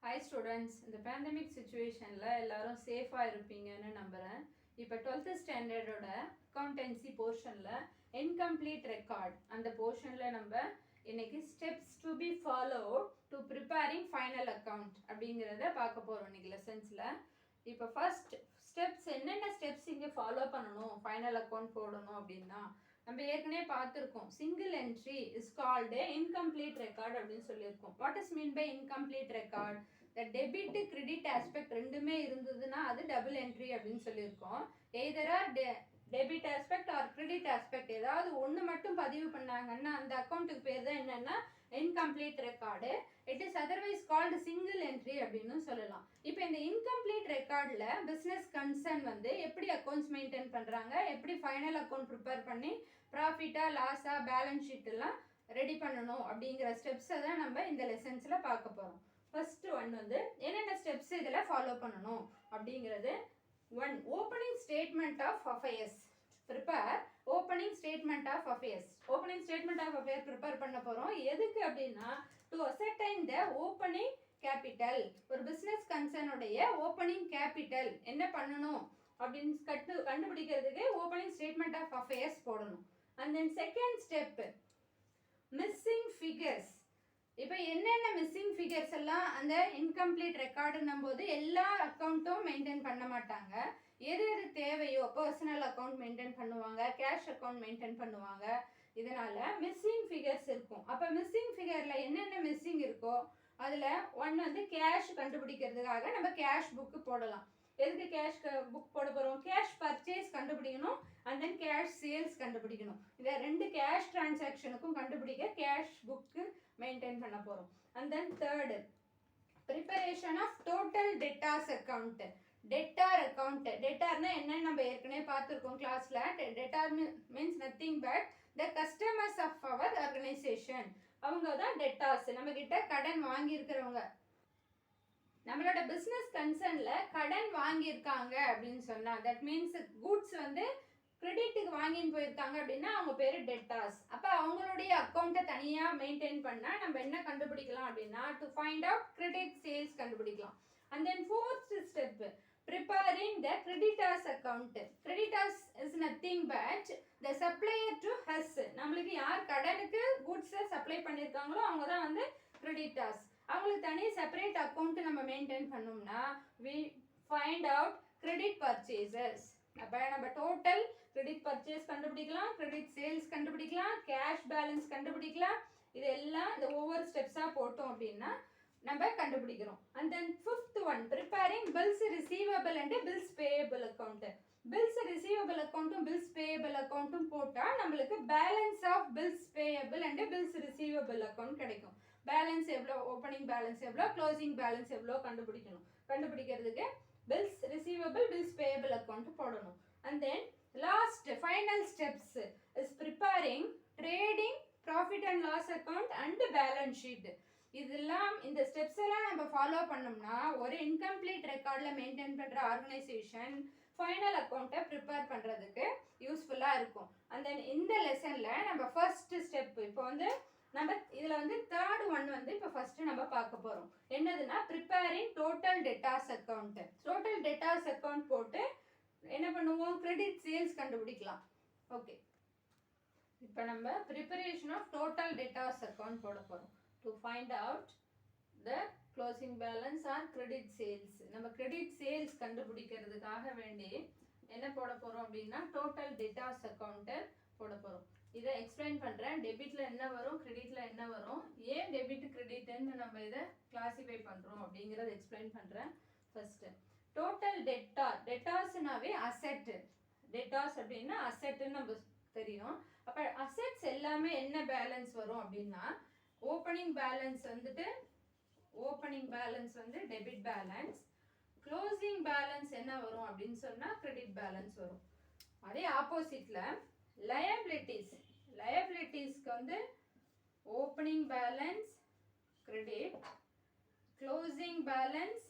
Hi students, இந்த pandemic situationல எல்லாரும் சேஃபாக இருப்பீங்கன்னு நம்புகிறேன். இப்போ 12th ஸ்டாண்டர்டோட அக்கௌண்டன்சி போர்ஷனில் இன்கம்ப்ளீட் ரெக்கார்ட் அந்த போர்ஷனில் நம்ம இன்னைக்கு steps to be followed to preparing final account அப்படிங்கிறத பார்க்க போகிறோம் இன்னைக்கு லெசன்ஸில். இப்போ ஃபர்ஸ்ட் ஸ்டெப்ஸ் என்னென்ன ஸ்டெப்ஸ் இங்கே ஃபாலோ பண்ணணும் ஃபைனல் அக்கௌண்ட் போடணும் அப்படின்னா நம்ம ஏற்கனவே பார்த்துருக்கோம். Single entry is called incomplete record அப்படின்னு சொல்லியிருக்கோம். What is mean by incomplete record? The debit credit aspect ரெண்டுமே இருந்ததுன்னா அது டபுள் என்ட்ரி அப்படின்னு சொல்லியிருக்கோம். Either debit aspect or credit aspect ஏதாவது ஒன்று மட்டும் பதிவு பண்ணாங்கன்னா அந்த அக்கௌண்ட்டுக்கு பேர் தான் என்னன்னா incomplete record. It is otherwise called single entry அப்படின்னு சொல்லலாம். இப்போ இந்த இன்கம்ப்ளீட் ரெக்கார்டில் பிஸ்னஸ் கன்சர்ன் வந்து எப்படி அக்கௌண்ட்ஸ் மெயின்டைன் பண்ணுறாங்க, எப்படி ஃபைனல் அக்கௌண்ட் ப்ரிப்பேர் பண்ணி ப்ராஃபிட்டா லாஸா பேலன்ஸ் ஷீட் எல்லாம் ரெடி பண்ணணும் அப்படிங்கிற ஸ்டெப்ஸை தான் நம்ம இந்த லெசன்ஸில் பார்க்க போகிறோம். ஃபர்ஸ்ட் ஒன் வந்து என்னென்ன ஸ்டெப்ஸ் இதில் ஃபாலோ பண்ணணும் அப்படிங்கிறது. One, opening statement of affairs. Prepare opening statement of affairs. Opening statement of affair prepare பண்ண போகிறோம். எதுக்கு அப்படின்னா to ascertain the opening capital. ஒரு பிஸ்னஸ் கன்சர்னுடைய ஓப்பனிங் கேபிட்டல் என்ன பண்ணணும் அப்படின்னு கண்டுபிடிக்கிறதுக்கு ஓப்பனிங் ஸ்டேட்மெண்ட் ஆஃப் அஃபேர்ஸ் போடணும். And then second step missing figures. இப்போ என்னென்ன மிஸ்ஸிங் ஃபிகர்ஸ் எல்லாம் அந்த இன்கம்ப்ளீட் ரெக்கார்டுன்னும் போது எல்லா அக்கௌண்ட்டும் மெயின்டைன் பண்ண மாட்டாங்க. எது எது தேவையோ பர்சனல் அக்கௌண்ட் மெயின்டைன் பண்ணுவாங்க, கேஷ் அக்கௌண்ட் மெயின்டைன் பண்ணுவாங்க. இதனால மிஸ்ஸிங் ஃபிகர்ஸ் இருக்கும். அப்போ மிஸ்ஸிங் ஃபிகரில் என்னென்ன மிஸ்ஸிங் இருக்கோ அதில் ஒன் வந்து கேஷ் கண்டுபிடிக்கிறதுக்காக நம்ம கேஷ் புக்கு போடலாம். எதுக்கு கேஷ் புக் போட போகிறோம்? கேஷ் பர்ச்சேஸ் கண்டுபிடிக்கணும் அண்ட் தென் கேஷ் சேல்ஸ் கண்டுபிடிக்கணும். இதை ரெண்டு கேஷ் டிரான்சாக்ஷனுக்கும் கண்டுபிடிக்க கேஷ் புக்கு மெயின்டைன் பண்ண போகிறோம். And then third preparation of total debtors account. Debtor account, டெட்டார்னா என்னன்னு நம்ம ஏற்கனவே பார்த்துருக்கோம் கிளாஸ்ல. Debtor means nothing but the customers of our organisation. அவங்க தான் டெட்டார்ஸ். நம்ம கிட்ட கடன் வாங்கியிருக்கிறவங்க. நம்மளோட பிஸ்னஸ் கன்சர்ன்ல கடன் வாங்கியிருக்காங்க அப்படின்னு சொன்னா தட் மீன்ஸ் குட்ஸ் வந்து கிரெடிட்டுக்கு வாங்கின்னு போயிருக்காங்க அப்படின்னா அவங்க பேரு டெட்டார்ஸ். அப்போ அவங்களுடைய அக்கௌண்ட்டை தனியாக மெயின்டைன் பண்ணால் நம்ம என்ன கண்டுபிடிக்கலாம் அப்படின்னா to find out credit sales கண்டுபிடிக்கலாம். And then fourth step preparing the creditors account. Creditors is nothing but the supplier to us. நம்மளுக்கு யார் கடனுக்கு குட்ஸை சப்ளை பண்ணியிருக்காங்களோ அவங்க தான் வந்து creditors. அவங்களுக்கு தனி செப்பரேட் அக்கௌண்ட் நம்ம மெயின்டைன் பண்ணோம்னா we find out credit purchases. அப்போ நம்ம டோட்டல் கிரெடிட் பர்ச்சேஸ் கண்டுபிடிக்கலாம், கிரெடிட் சேல்ஸ் கண்டுபிடிக்கலாம், கேஷ் பேலன்ஸ் கண்டுபிடிக்கலாம். இதெல்லாம் இந்த ஒவ்வொரு ஸ்டெப்ஸாக போட்டோம் அப்படின்னா நம்ம கண்டுபிடிக்கிறோம். And then fifth one preparing bills receivable and bills payable account. Bills receivable அக்கௌண்ட்டும் பில்ஸ் பேயபிள் அக்கௌண்ட்டும் போட்டால் நம்மளுக்கு balance of bills payable and bills receivable account கிடைக்கும். பேலன்ஸ் எவ்வளோ, ஓப்பனிங் பேலன்ஸ் எவ்வளோ, க்ளோசிங் பேலன்ஸ் எவ்வளோ கண்டுபிடிக்கணும். கண்டுபிடிக்கிறதுக்கு bills receivable bills payable account போடணும். And then last final steps is preparing trading profit and loss account and balance sheet. இதெல்லாம் இந்த steps எல்லாம் நம்ம ஃபாலோ பண்ணோம்னா ஒரு இன்கம்ப்ளீட் ரெக்கார்டில் மெயின்டைன் பண்ணுற ஆர்கனைசேஷன் ஃபைனல் அக்கௌண்ட்டை ப்ரிப்பேர் பண்ணுறதுக்கு யூஸ்ஃபுல்லாக இருக்கும். அண்ட் தென் இந்த லெசனில் நம்ம ஃபர்ஸ்ட் ஸ்டெப் இப்போ வந்து நம்ம இதில் வந்து தேர்ட் ஒன் வந்து இப்போ ஃபர்ஸ்ட் நம்ம பார்க்க போகிறோம். என்னதுன்னா preparing total debtors account. Total debtors account போட்டு என்ன பண்ணுவோம், கிரெடிட் சேல்ஸ் கண்டுபிடிக்கலாம். ஓகே, இப்போ நம்ம preparation of total debtors account போட போகிறோம். To find out the closing balance or credit sales. நம்ம credit sales கண்டுபிடிக்கிறதுக்காக வேண்டி என்ன போட போகிறோம் அப்படின்னா டோட்டல் டெட்டார்ஸ் அக்கௌண்ட்டை போட போகிறோம். இதை எக்ஸ்பிளைன் பண்ணுறேன். டெபிட்டில் என்ன வரும், கிரெடிட்டில் என்ன வரும், ஏன் டெபிட் கிரெடிட்னு நம்ம இதை கிளாசிஃபை பண்ணுறோம் அப்படிங்கிறத எக்ஸ்பிளைன் பண்ணுறேன். First total debtor. டெட்டார்ஸ்னாவே அசெட். டெட்டார்ஸ் அப்படின்னா அசெட்டுன்னு நம்ம தெரியும். அப்போ அசெட்ஸ் எல்லாமே என்ன பேலன்ஸ் வரும் அப்படின்னா ஓப்பனிங் பேலன்ஸ் வந்துட்டு ஓப்பனிங் பேலன்ஸ் வந்து டெபிட் பேலன்ஸ், க்ளோசிங் பேலன்ஸ் என்ன வரும் அப்படின்னு சொன்னால் கிரெடிட் பேலன்ஸ் வரும். அதே ஆப்போசிட்டில் லயபிலிட்டிஸ். லயபிலிட்டிஸ்க்கு வந்து opening balance credit, closing balance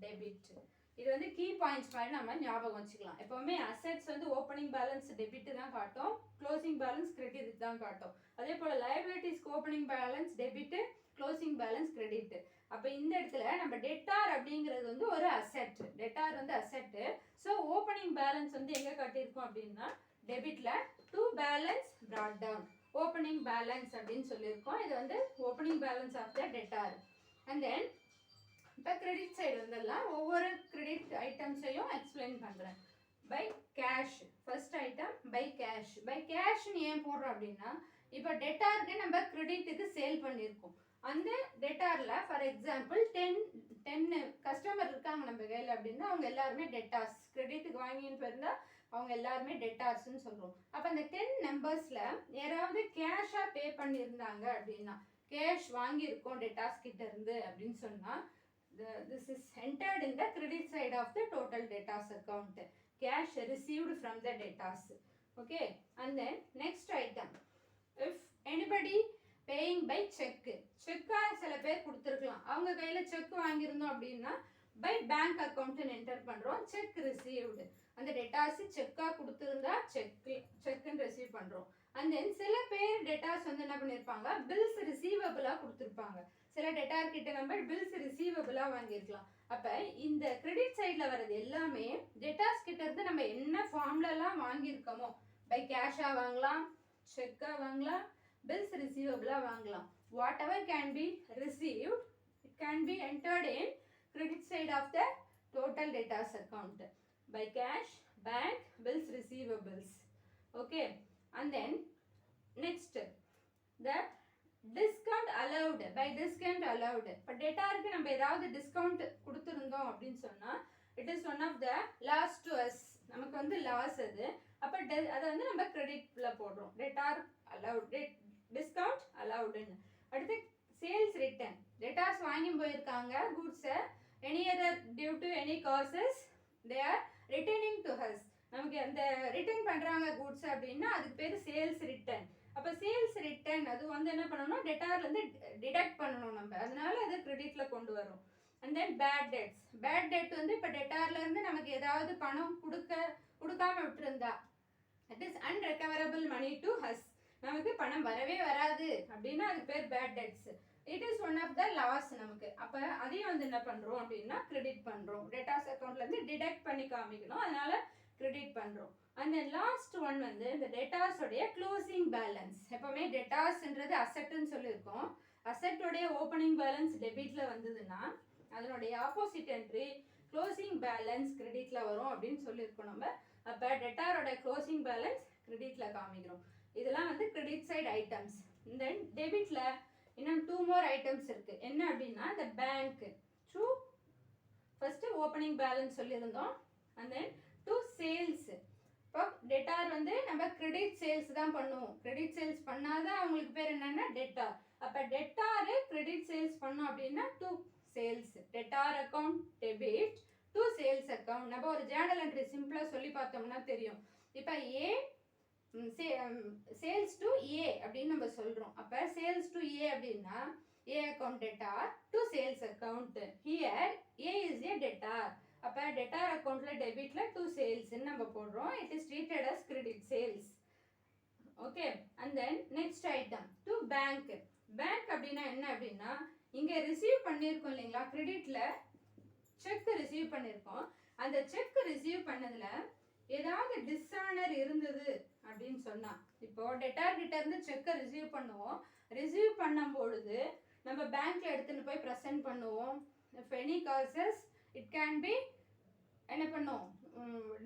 debit. இது வந்து கீ பாயிண்ட்ஸ் மாதிரி நம்ம ஞாபகம் வச்சுக்கலாம். எப்போவுமே அசெட்ஸ் வந்து ஓப்பனிங் பேலன்ஸ் டெபிட் தான் காட்டும், க்ளோசிங் பேலன்ஸ் கிரெடிட் தான் காட்டும். அதே போல் லயபிலிட்டிஸ்க்கு opening balance debit, closing balance credit. அப்போ இந்த இடத்துல நம்ம டெட்டார் அப்படிங்கிறது வந்து ஒரு அசெட். டெட்டார் வந்து அசெட். ஸோ ஓப்பனிங் பேலன்ஸ் வந்து எங்கே காட்டியிருக்கோம் அப்படின்னா டெபிட்ல to balance brought down. Opening balance அப்படின்னு சொல்லியிருக்கோம். இது வந்து opening balance of the debtor. And then இப்போ கிரெடிட் சைடு வந்துடலாம். ஒவ்வொரு கிரெடிட் ஐட்டம்ஸையும் எக்ஸ்பிளைன் பண்ணுறேன். By cash first item by cash. By கேஷ்னு ஏன் போடுறோம் அப்படின்னா இப்போ டெட்டாருக்கு நம்ம கிரெடிட்டுக்கு சேல் பண்ணியிருக்கோம். அந்த டெட்டாரில் ஃபார் எக்ஸாம்பிள் 10 கஸ்டமர் இருக்காங்க நம்ம கையில் அப்படின்னா அவங்க எல்லாருமே டெட்டார்ஸ். கிரெடிட்டுக்கு வாங்கின்னு போயிருந்தா அவங்க எல்லாருமே டெட்டார்ஸ்ன்னு சொல்கிறோம். அப்போ அந்த 10 நம்பர்ஸில் யாராவது கேஷாக பே பண்ணியிருந்தாங்க அப்படின்னா கேஷ் வாங்கியிருக்கோம் டெட்டார்ஸ் கிட்ட இருந்து அப்படின்னு சொன்னால் this is entered in the credit side of the total debtors account. Cash received from the debtors. Okay, and then next item, if anybody paying by check. செக்கா சில பேர் கொடுத்துருக்கலாம். அவங்க கையில் செக் வாங்கியிருந்தோம் அப்படின்னா பை பேங்க் அக்கௌண்ட் என்டர் பண்ணுறோம். Check received. அந்த debtors செக்காக கொடுத்துருந்தா செக்குன்னு ரிசீவ் பண்ணுறோம். அண்ட் தென் சில பேர் டெட்டாஸ் வந்து என்ன பண்ணியிருப்பாங்க பில்ஸ் ரிசீவபிளாக கொடுத்துருப்பாங்க. சில டெட்டார் கிட்ட நம்ம பில்ஸ் ரிசீவபிளாக வாங்கியிருக்கலாம். அப்போ இந்த கிரெடிட் சைடில் வர்றது எல்லாமே டெட்டார்ஸ் கிட்ட இருந்து நம்ம என்ன ஃபார்ம்லலாம் வாங்கியிருக்கோமோ பை கேஷாக வாங்கலாம், செக்காக வாங்கலாம், பில்ஸ் ரிசீவபிளாக வாங்கலாம். What ever can be received it can be entered in credit side of the total debtors account by cash, bank, bills, receivables. Okay, and then next the discount allowed. By discount allowed இப்போ டெட்டாருக்கு நம்ம ஏதாவது discount கொடுத்துருந்தோம் அப்படின்னு சொன்னால் it is one of the loss to us. நமக்கு வந்து loss அது. அப்போ அதை வந்து நம்ம கிரெடிட்டில் போடுறோம். டெட்டார் அலவுட், டிஸ்கவுண்ட் அலவுடுன்னு. அடுத்து சேல்ஸ் ரிட்டர்ன். டெட்டார்ஸ் வாங்கி போயிருக்காங்க கூட்ஸை, any other due to any causes they are returning to us. நமக்கு அந்த ரிட்டர்ன் பண்ணுறாங்க கூட்ஸ் அப்படின்னா அதுக்கு பேர் சேல்ஸ் ரிட்டர்ன். அப்போ சேல்ஸ் ரிட்டர்ன் அது வந்து என்ன பண்ணணும் டெட்டார்லேருந்து டிடக்ட் பண்ணணும் நம்ம. அதனால அதை கிரெடிட்டில் கொண்டு வரும். And then bad debts. Bad debt வந்து இப்போ டெட்டார்லேருந்து நமக்கு ஏதாவது பணம் கொடுக்காம விட்டுருந்தா it is unrecoverable money to us. நமக்கு பணம் வரவே வராது அப்படின்னா அதுக்கு பேர் bad debts. It is one of the loss நமக்கு. அப்போ அதையும் வந்து என்ன பண்ணுறோம் அப்படின்னா கிரெடிட் பண்ணுறோம். டெட்டார்ஸ் அக்கௌண்ட்லேருந்து டிடக்ட் பண்ணி காமிக்கணும், அதனால கிரெடிட் பண்ணுறோம். அந்த லாஸ்ட் ஒன் வந்து இந்த டெட்டார்ஸோடைய க்ளோசிங் பேலன்ஸ். எப்போவுமே டெட்டார்ஸ்ன்றது அசெட்டுன்னு சொல்லியிருக்கோம். அசெட்டோடைய ஓப்பனிங் பேலன்ஸ் டெபிட்டில் வந்ததுன்னா அதனுடைய ஆப்போசிட் என்ட்ரி க்ளோசிங் பேலன்ஸ் கிரெடிட்டில் வரும் அப்படின்னு சொல்லியிருக்கோம் நம்ம. அப்போ டெட்டாரோட க்ளோசிங் பேலன்ஸ் கிரெடிட்டில் காமிக்கிறோம். இதெல்லாம் வந்து கிரெடிட் சைடு ஐட்டம்ஸ். தென் டெபிட்டில் இன்னும் 2 more ஐட்டம்ஸ் இருக்கு. என்ன அப்படின்னா இந்த bank to first opening balance சொல்லியிருந்தோம். And then to sales. இப்போ டெட்டார் வந்து நம்ம கிரெடிட் சேல்ஸ் தான் பண்ணுவோம். கிரெடிட் சேல்ஸ் பண்ணாதான் அவங்களுக்கு பேர் என்னன்னா டெட்டார். அப்போ டெட்டாரு கிரெடிட் சேல்ஸ் பண்ணோம் அப்படின்னா to sales. Debtor account debit to sales account. நம்ம ஒரு ஜேர்னல் என்ட்ரி சிம்பிளாக சொல்லி பார்த்தோம்னா தெரியும். இப்போ சேல்ஸ் டு ஏ அப்படின்னு நம்ம சொல்கிறோம். அப்போ சேல்ஸ் டு ஏ அப்படின்னா A account debtor to sales account. Here A is A debtor. அப்போ டெட்டார் அக்கௌண்ட்டில் டெபிட்டில் டு சேல்ஸ்ன்னு நம்ம போடுறோம். It is treated as credit sales. Okay, and then next item to bank. Bank அப்படின்னா என்ன அப்படின்னா இங்கே ரிசீவ் பண்ணியிருக்கோம் இல்லைங்களா, கிரெடிட்டில் செக் ரிசீவ் பண்ணியிருக்கோம். அந்த செக் ரிசீவ் பண்ணதில் ஏதாவது டிஸ்ஆனர் இருந்தது அப்படின்னு சொன்னா, இப்போ டெட்டார் கிட்ட இருந்து செக்கை ரிசீவ் பண்ணுவோம். ரிசீவ் பண்ணும் பொழுது நம்ம பேங்க்ல எடுத்துட்டு போய் ப்ரெசென்ட் பண்ணுவோம். If any causes it can be என்ன பண்ணும்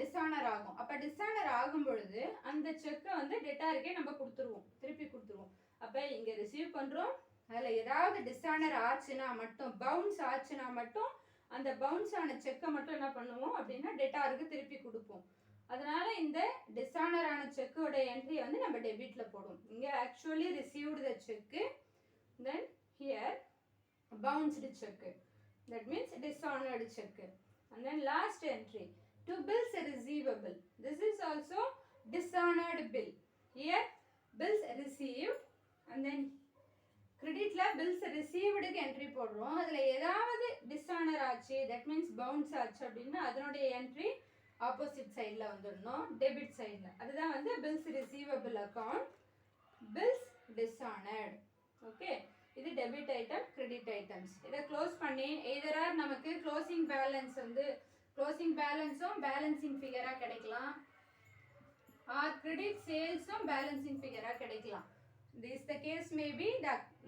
டிஸ்ஆனர் ஆகும். அப்போ டிஸ்ஆனர் ஆகும் பொழுது அந்த செக்கை வந்து டெட்டாருக்கே நம்ம கொடுத்துருவோம், திருப்பி கொடுத்துருவோம். அப்போ இங்கே ரிசீவ் பண்ணுறோம், அதில் ஏதாவது டிஸ்ஆனர் ஆச்சுன்னா மட்டும், பவுன்ஸ் ஆச்சுன்னா மட்டும் அந்த பவுன்ஸ் ஆன செக்கை மட்டும் என்ன பண்ணுவோம் அப்படின்னா டெட்டாருக்கு திருப்பி கொடுப்போம். அதனால இந்த டிஸ்ஆனர் ஆன செக்கோட என்ட்ரி வந்து நம்ம டெபிட்ல போடுவோம். இங்கே actually received the cheque, then here bounced cheque, that means dishonoured cheque. And then last entry to bills receivable. This is also dishonoured bill. Here bills received and then கிரெடிட்ல bills ரிசீவ்டுக்கு entry போடுறோம். அதில் ஏதாவது dishonour ஆச்சு, that means bounce ஆச்சு அப்படின்னா அதனுடைய entry opposite சைடில் வந்துடணும், டெபிட் சைடில். அதுதான் வந்து bills receivable account, bills dishonoured. Okay, இது டெபிட் ஐட்டம், கிரெடிட் ஐட்டம்ஸ். இதை க்ளோஸ் பண்ணி எதரா நமக்கு க்ளோசிங் பேலன்ஸ் வந்து க்ளோசிங் பேலன்ஸும் பேலன்சிங் ஃபிகராக கிடைக்கலாம், ஆர் கிரெடிட் சேல்ஸும் பேலன்சிங் ஃபிகராக கிடைக்கலாம். திஸ் த கேஸ் மேபி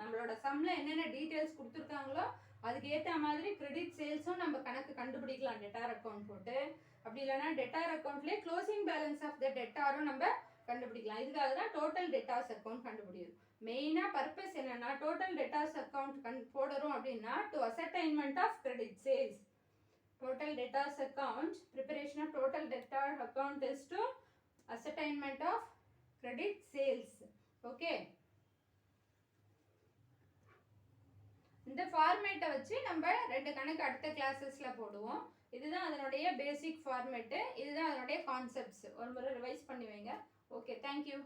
நம்மளோட சம்ல என்னென்ன டீட்டெயில்ஸ் கொடுத்துருக்காங்களோ அதுக்கு ஏற்ற மாதிரி கிரெடிட் சேல்ஸும் நம்ம கணக்கு கண்டுபிடிக்கலாம் டெட்டார் அக்கௌண்ட் போட்டு. அப்படி இல்லைன்னா டெட்டார் அக்கௌண்ட்லேயே க்ளோசிங் பேலன்ஸ் ஆஃப் த டெட்டாரும் நம்ம கண்டுபிடிக்கலாம். இதுக்காக தான் டோட்டல் டெட்டார்ஸ் அக்கௌண்ட் கண்டுபிடிக்கும். மெயினாக பர்பஸ் என்னன்னா டோட்டல் டெட்டார்ஸ் அக்கௌண்ட் போடுறோம் அப்படின்னா to ascertainment of credit sales. Total debtors account, preparation of total debtor account is to ascertainment of credit sales. Okay. இந்த ஃபார்மேட்டை வச்சு நம்ம 2 கணக்கு அடுத்த கிளாஸஸ்ல போடுவோம். இதுதான் அதனுடைய பேசிக் ஃபார்மேட்டு, இதுதான் அதனுடைய கான்செப்ட்ஸ். ஒரு முறை ரிவைஸ் பண்ணி வைங்க. Okay, thank you.